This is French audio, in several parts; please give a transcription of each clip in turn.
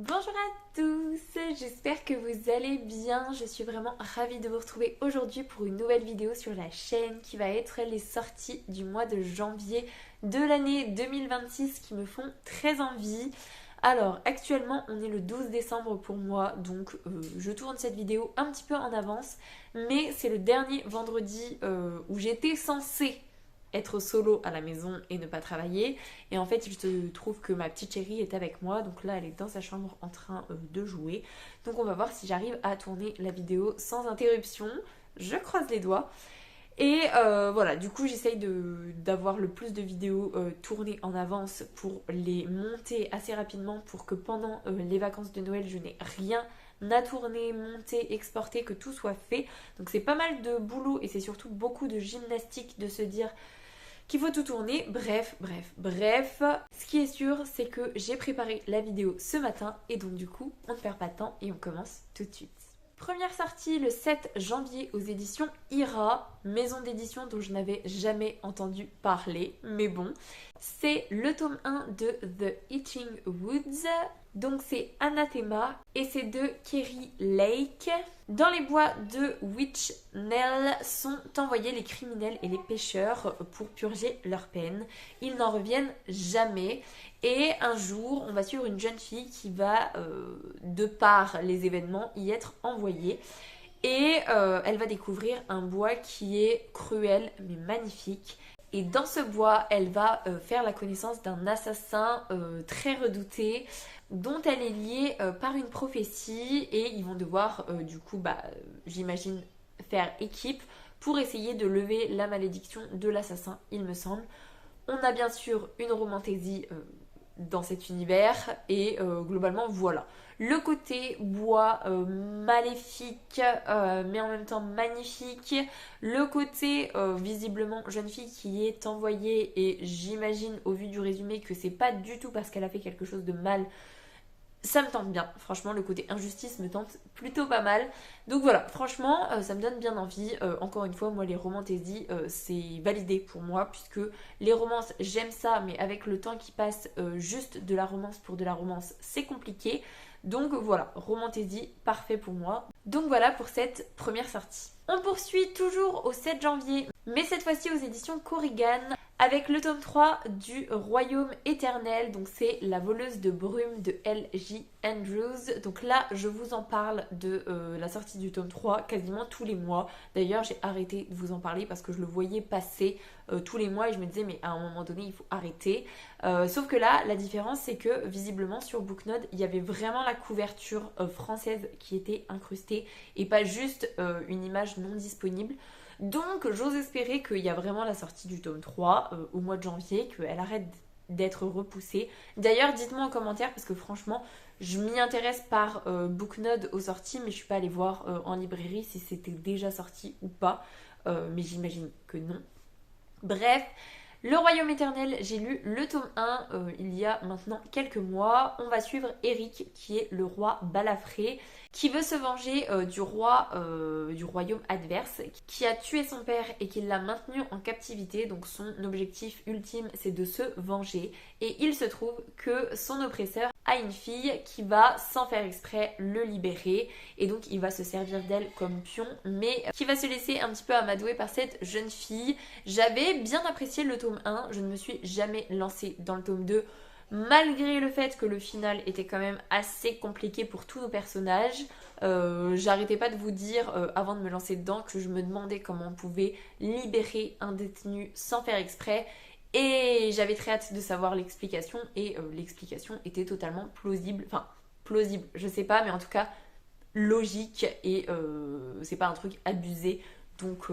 Bonjour à tous, j'espère que vous allez bien. Je suis vraiment ravie de vous retrouver aujourd'hui pour une nouvelle vidéo sur la chaîne qui va être les sorties du mois de janvier de l'année 2026 qui me font très envie. Alors actuellement on est le 12 décembre pour moi, donc je tourne cette vidéo un petit peu en avance, mais c'est le dernier vendredi où j'étais censée être solo à la maison et ne pas travailler. Et en fait, il se trouve que ma petite chérie est avec moi. Donc là, elle est dans sa chambre en train de jouer. Donc on va voir si j'arrive à tourner la vidéo sans interruption. Je croise les doigts. Et voilà, du coup, j'essaye d'avoir le plus de vidéos tournées en avance pour les monter assez rapidement pour que pendant les vacances de Noël, je n'ai rien à tourner, monter, exporter, que tout soit fait. Donc c'est pas mal de boulot et c'est surtout beaucoup de gymnastique de se dire qu'il faut tout tourner. Bref. Ce qui est sûr, c'est que j'ai préparé la vidéo ce matin et donc du coup, on ne perd pas de temps et on commence tout de suite. Première sortie le 7 janvier aux éditions Ira, maison d'édition dont je n'avais jamais entendu parler, mais bon. C'est le tome 1 de The Itching Woods, donc c'est Anathema et c'est de Kerry Lake. Dans les bois de Witchnell sont envoyés les criminels et les pêcheurs pour purger leur peine. Ils n'en reviennent jamais. Et un jour, on va suivre une jeune fille qui va, de par les événements, y être envoyée. Et elle va découvrir un bois qui est cruel mais magnifique. Et dans ce bois, elle va faire la connaissance d'un assassin très redouté dont elle est liée par une prophétie et ils vont devoir du coup, j'imagine, faire équipe pour essayer de lever la malédiction de l'assassin, il me semble. On a bien sûr une romantaisie dans cet univers et globalement voilà. Le côté bois maléfique mais en même temps magnifique. Le côté visiblement jeune fille qui est envoyée et j'imagine au vu du résumé que c'est pas du tout parce qu'elle a fait quelque chose de mal. Ça me tente bien, franchement le côté injustice me tente plutôt pas mal. Donc voilà, franchement ça me donne bien envie. Encore une fois, moi les romantaisies c'est validé pour moi puisque les romances j'aime ça mais avec le temps qui passe juste de la romance pour de la romance c'est compliqué. Donc voilà, romantaisie parfait pour moi. Donc voilà pour cette première sortie. On poursuit toujours au 7 janvier mais cette fois-ci aux éditions Corrigan avec le tome 3 du Royaume éternel, donc c'est La voleuse de brume de L.J. Andrews. Donc là je vous en parle de la sortie du tome 3 quasiment tous les mois. D'ailleurs j'ai arrêté de vous en parler parce que je le voyais passer tous les mois et je me disais mais à un moment donné il faut arrêter. Sauf que là la différence c'est que visiblement sur Booknode il y avait vraiment la couverture française qui était incrustée et pas juste une image non disponible. Donc j'ose espérer qu'il y a vraiment la sortie du tome 3 au mois de janvier, qu'elle arrête d'être repoussée. D'ailleurs dites-moi en commentaire parce que franchement je m'y intéresse par Booknode aux sorties mais je suis pas allée voir en librairie si c'était déjà sorti ou pas. Mais j'imagine que non. Bref, le Royaume éternel, j'ai lu le tome 1 il y a maintenant quelques mois. On va suivre Eric qui est le roi balafré qui veut se venger du roi du royaume adverse qui a tué son père et qui l'a maintenu en captivité. Donc son objectif ultime c'est de se venger et il se trouve que son oppresseur a une fille qui va sans faire exprès le libérer et donc il va se servir d'elle comme pion mais qui va se laisser un petit peu amadouer par cette jeune fille. J'avais bien apprécié le tome 1, je ne me suis jamais lancée dans le tome 2 malgré le fait que le final était quand même assez compliqué pour tous nos personnages. J'arrêtais pas de vous dire avant de me lancer dedans que je me demandais comment on pouvait libérer un détenu sans faire exprès et j'avais très hâte de savoir l'explication et l'explication était totalement plausible, enfin plausible je sais pas mais en tout cas logique et c'est pas un truc abusé. Donc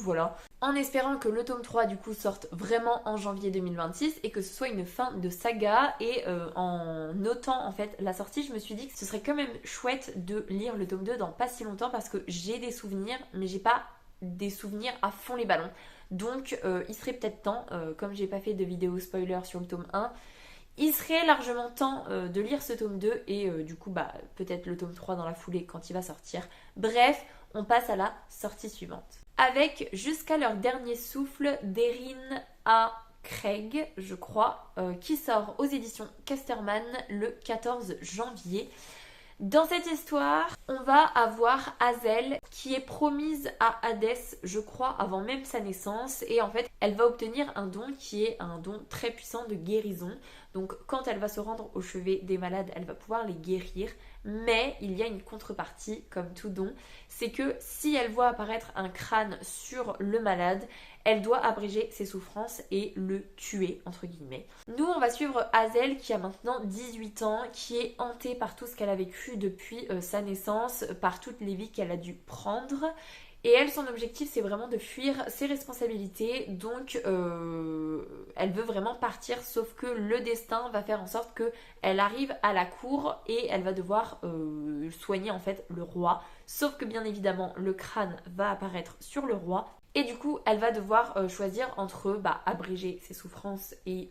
voilà, en espérant que le tome 3 du coup sorte vraiment en janvier 2026 et que ce soit une fin de saga et en notant en fait la sortie je me suis dit que ce serait quand même chouette de lire le tome 2 dans pas si longtemps parce que j'ai des souvenirs mais j'ai pas des souvenirs à fond les ballons. Donc il serait peut-être temps, comme j'ai pas fait de vidéo spoiler sur le tome 1, il serait largement temps de lire ce tome 2 et du coup peut-être le tome 3 dans la foulée quand il va sortir. Bref, on passe à la sortie suivante. Avec Jusqu'à leur dernier souffle d'Erin A. Craig, je crois, qui sort aux éditions Casterman le 14 janvier. Dans cette histoire, on va avoir Hazel qui est promise à Hadès, je crois, avant même sa naissance. Et en fait, elle va obtenir un don qui est un don très puissant de guérison. Donc quand elle va se rendre au chevet des malades, elle va pouvoir les guérir. Mais il y a une contrepartie, comme tout don, c'est que si elle voit apparaître un crâne sur le malade, elle doit abréger ses souffrances et le tuer, entre guillemets. Nous, on va suivre Hazel qui a maintenant 18 ans, qui est hantée par tout ce qu'elle a vécu depuis sa naissance, par toutes les vies qu'elle a dû prendre. Et elle, son objectif, c'est vraiment de fuir ses responsabilités. Donc, elle veut vraiment partir, sauf que le destin va faire en sorte qu'elle arrive à la cour et elle va devoir soigner en fait le roi. Sauf que bien évidemment, le crâne va apparaître sur le roi. Et du coup, elle va devoir choisir entre abréger ses souffrances et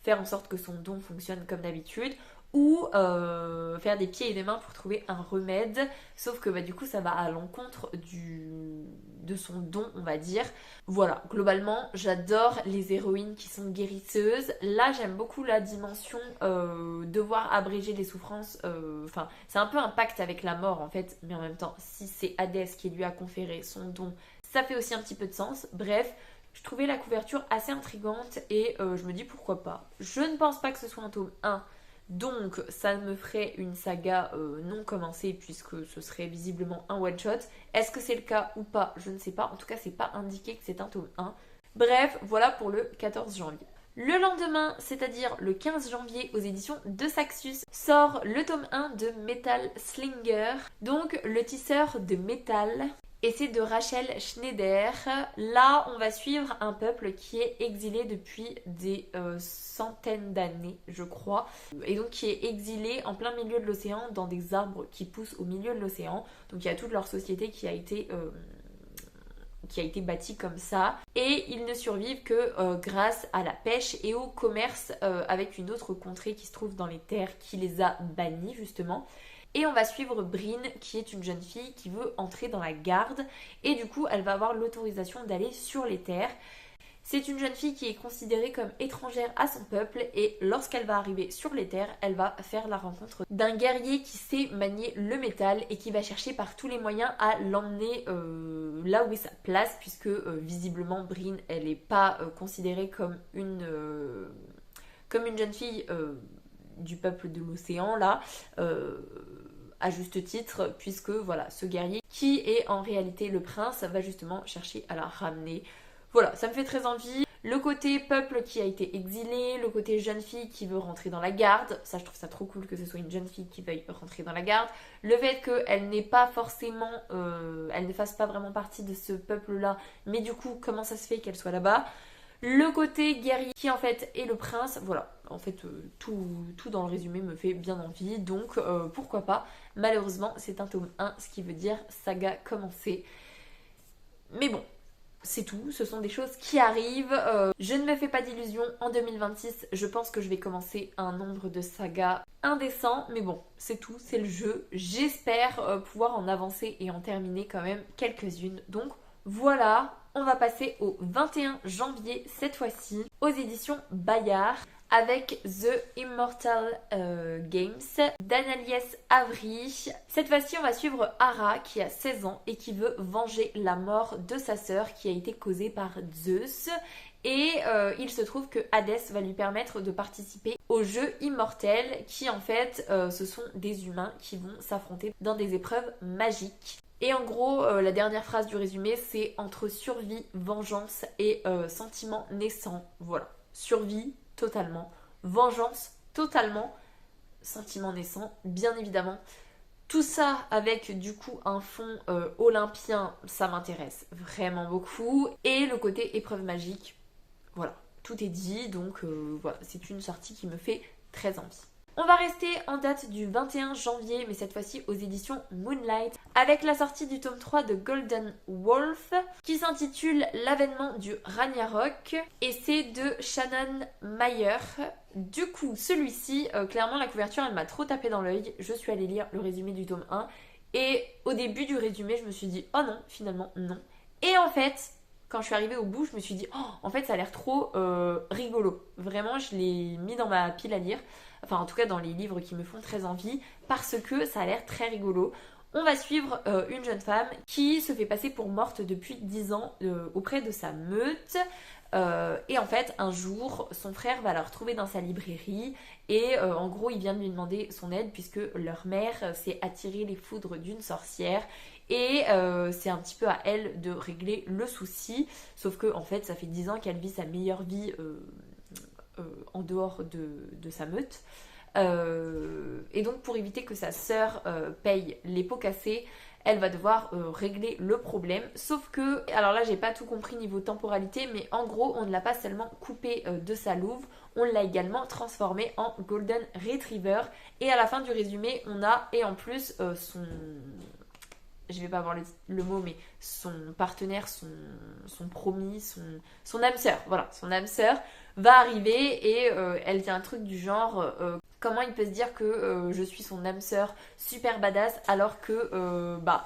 faire en sorte que son don fonctionne comme d'habitude, ou faire des pieds et des mains pour trouver un remède. Sauf que du coup, ça va à l'encontre de son don, on va dire. Voilà, globalement, j'adore les héroïnes qui sont guérisseuses. Là, j'aime beaucoup la dimension devoir abréger les souffrances. Enfin, c'est un peu un pacte avec la mort, en fait. Mais en même temps, si c'est Hadès qui lui a conféré son don, ça fait aussi un petit peu de sens. Bref, je trouvais la couverture assez intrigante et je me dis pourquoi pas. Je ne pense pas que ce soit un tome 1. Donc ça me ferait une saga non commencée puisque ce serait visiblement un one shot. Est-ce que c'est le cas ou pas? Je ne sais pas. En tout cas, c'est pas indiqué que c'est un tome 1. Bref, voilà pour le 14 janvier. Le lendemain, c'est-à-dire le 15 janvier aux éditions de Saxus, sort le tome 1 de Metal Slinger, donc le tisseur de métal. Et c'est de Rachel Schneider. Là, on va suivre un peuple qui est exilé depuis des centaines d'années, je crois. Et donc qui est exilé en plein milieu de l'océan, dans des arbres qui poussent au milieu de l'océan. Donc il y a toute leur société qui a été bâtie comme ça. Et ils ne survivent que grâce à la pêche et au commerce avec une autre contrée qui se trouve dans les terres qui les a bannis justement. Et on va suivre Bryn, qui est une jeune fille qui veut entrer dans la garde. Et du coup, elle va avoir l'autorisation d'aller sur les terres. C'est une jeune fille qui est considérée comme étrangère à son peuple. Et lorsqu'elle va arriver sur les terres, elle va faire la rencontre d'un guerrier qui sait manier le métal et qui va chercher par tous les moyens à l'emmener là où est sa place. Puisque visiblement, Bryn, elle n'est pas considérée comme une jeune fille du peuple de l'océan, là. À juste titre, puisque voilà, ce guerrier qui est en réalité le prince va justement chercher à la ramener. Voilà, ça me fait très envie. Le côté peuple qui a été exilé, le côté jeune fille qui veut rentrer dans la garde, ça je trouve ça trop cool que ce soit une jeune fille qui veuille rentrer dans la garde. Le fait qu'elle n'est pas forcément, elle ne fasse pas vraiment partie de ce peuple-là, mais du coup, comment ça se fait qu'elle soit là-bas? Le côté guerrier qui en fait est le prince, voilà. En fait, tout dans le résumé me fait bien envie, donc pourquoi pas. Malheureusement, c'est un tome 1, ce qui veut dire saga commencée. Mais bon, c'est tout, ce sont des choses qui arrivent. Je ne me fais pas d'illusions, en 2026, je pense que je vais commencer un nombre de sagas indécent. Mais bon, c'est tout, c'est le jeu. J'espère pouvoir en avancer et en terminer quand même quelques-unes. Donc voilà, on va passer au 21 janvier cette fois-ci, aux éditions Bayard, avec The Immortal Games d'Annalies Avery. Cette fois-ci, on va suivre Hara qui a 16 ans et qui veut venger la mort de sa sœur qui a été causée par Zeus. Et il se trouve que Hadès va lui permettre de participer au jeu immortel qui en fait, ce sont des humains qui vont s'affronter dans des épreuves magiques. Et en gros, la dernière phrase du résumé, c'est entre survie, vengeance et sentiment naissant. Voilà, survie totalement, vengeance totalement, sentiment naissant bien évidemment. Tout ça avec du coup un fond olympien, ça m'intéresse vraiment beaucoup. Et le côté épreuve magique, voilà, tout est dit. Donc voilà, c'est une sortie qui me fait très envie. On va rester en date du 21 janvier, mais cette fois-ci aux éditions Moonlight, avec la sortie du tome 3 de Golden Wolf, qui s'intitule L'avènement du Ragnarok, et c'est de Shannon Meyer. Du coup, celui-ci, clairement la couverture, elle m'a trop tapé dans l'œil. Je suis allée lire le résumé du tome 1, et au début du résumé, je me suis dit, oh non, finalement, non. Et en fait, quand je suis arrivée au bout, je me suis dit, oh, en fait, ça a l'air trop rigolo. Vraiment, je l'ai mis dans ma pile à lire. Enfin, en tout cas, dans les livres qui me font très envie, parce que ça a l'air très rigolo. On va suivre une jeune femme qui se fait passer pour morte depuis 10 ans auprès de sa meute. Et en fait, un jour, son frère va la retrouver dans sa librairie et en gros, il vient de lui demander son aide puisque leur mère s'est attirée les foudres d'une sorcière et c'est un petit peu à elle de régler le souci. Sauf que en fait, ça fait 10 ans qu'elle vit sa meilleure vie en dehors de sa meute. Et donc pour éviter que sa sœur paye les pots cassés, elle va devoir régler le problème. Sauf que, alors là j'ai pas tout compris niveau temporalité, mais en gros on ne l'a pas seulement coupé de sa louve, on l'a également transformé en Golden Retriever. Et à la fin du résumé on a, et en plus son... Je vais pas avoir le mot, mais son partenaire, son promis, son âme sœur, voilà, son âme sœur va arriver et elle dit un truc du genre comment il peut se dire que je suis son âme sœur super badass alors que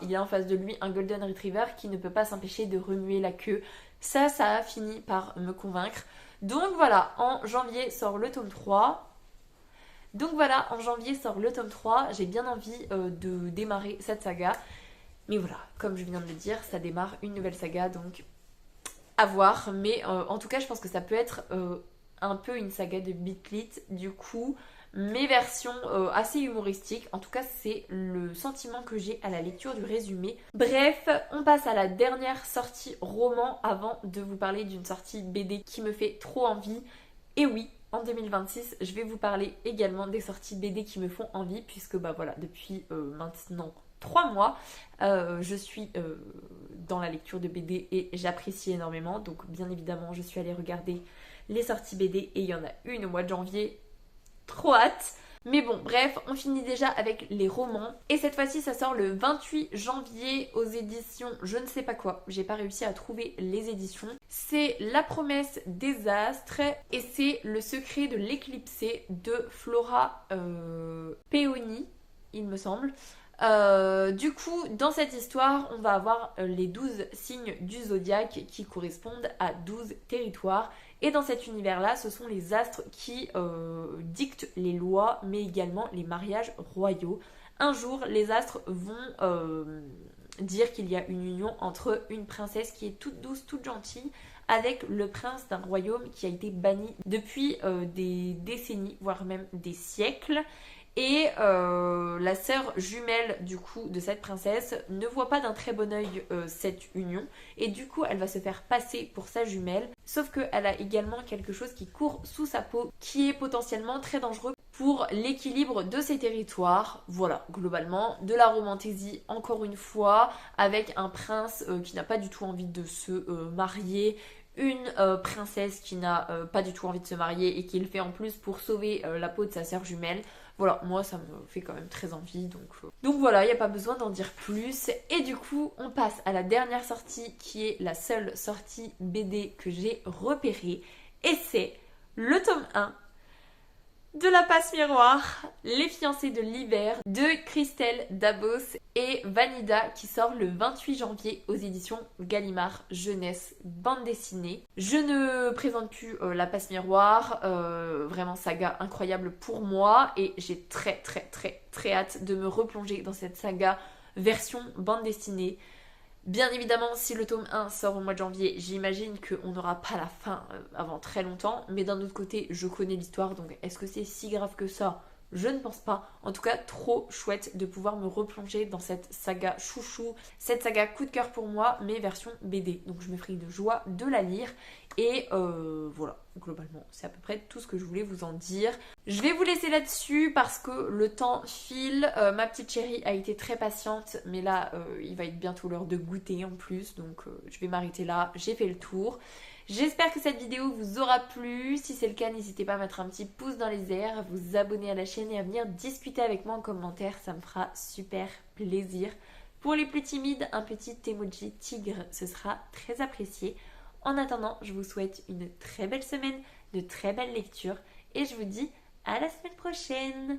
il y a en face de lui un Golden Retriever qui ne peut pas s'empêcher de remuer la queue. Ça a fini par me convaincre. Donc voilà, en janvier sort le tome 3. J'ai bien envie de démarrer cette saga. Mais voilà, comme je viens de le dire, ça démarre une nouvelle saga, donc à voir. Mais en tout cas, je pense que ça peut être un peu une saga de Beat Lit, du coup, mes versions assez humoristiques. En tout cas, c'est le sentiment que j'ai à la lecture du résumé. Bref, on passe à la dernière sortie roman avant de vous parler d'une sortie BD qui me fait trop envie. Et oui, en 2026, je vais vous parler également des sorties BD qui me font envie, puisque voilà, depuis maintenant 3 mois, je suis dans la lecture de BD et j'apprécie énormément. Donc bien évidemment, je suis allée regarder les sorties BD et il y en a une au mois de janvier. Trop hâte! Mais bon, bref, on finit déjà avec les romans. Et cette fois-ci, ça sort le 28 janvier aux éditions je ne sais pas quoi. J'ai pas réussi à trouver les éditions. C'est La promesse des astres et c'est Le secret de l'éclipsé de Flora Peoni, il me semble. Du coup, dans cette histoire, on va avoir les 12 signes du zodiaque qui correspondent à 12 territoires. Et dans cet univers-là, ce sont les astres qui dictent les lois, mais également les mariages royaux. Un jour, les astres vont dire qu'il y a une union entre une princesse qui est toute douce, toute gentille, avec le prince d'un royaume qui a été banni depuis des décennies, voire même des siècles. Et la sœur jumelle du coup de cette princesse ne voit pas d'un très bon œil cette union et du coup elle va se faire passer pour sa jumelle, sauf qu'elle a également quelque chose qui court sous sa peau qui est potentiellement très dangereux pour l'équilibre de ces territoires. Voilà, globalement, de la romantaisie encore une fois, avec un prince qui n'a pas du tout envie de se marier, une princesse qui n'a pas du tout envie de se marier et qui le fait en plus pour sauver la peau de sa sœur jumelle. Voilà, moi ça me fait quand même très envie, donc voilà, il n'y a pas besoin d'en dire plus. Et du coup, on passe à la dernière sortie qui est la seule sortie BD que j'ai repérée. Et c'est le tome 1 de La Passe Miroir, Les fiancés de l'hiver de Christelle Dabos et Vanida qui sort le 28 janvier aux éditions Gallimard Jeunesse bande dessinée. Je ne présente plus La Passe Miroir, vraiment saga incroyable pour moi et j'ai très hâte de me replonger dans cette saga version bande dessinée. Bien évidemment, si le tome 1 sort au mois de janvier, j'imagine qu'on n'aura pas la fin avant très longtemps. Mais d'un autre côté, je connais l'histoire, donc est-ce que c'est si grave que ça ? Je ne pense pas. En tout cas, trop chouette de pouvoir me replonger dans cette saga chouchou, cette saga coup de cœur pour moi, mais version BD. Donc je me ferai de joie de la lire. Et voilà, globalement, c'est à peu près tout ce que je voulais vous en dire. Je vais vous laisser là-dessus parce que le temps file. Ma petite chérie a été très patiente, mais là, il va être bientôt l'heure de goûter en plus. Donc je vais m'arrêter là, j'ai fait le tour. J'espère que cette vidéo vous aura plu. Si c'est le cas, n'hésitez pas à mettre un petit pouce dans les airs, à vous abonner à la chaîne et à venir discuter avec moi en commentaire. Ça me fera super plaisir. Pour les plus timides, un petit emoji tigre, ce sera très apprécié. En attendant, je vous souhaite une très belle semaine, de très belles lectures et je vous dis à la semaine prochaine.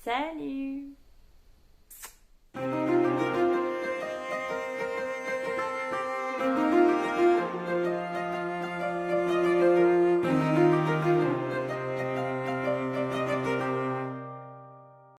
Salut!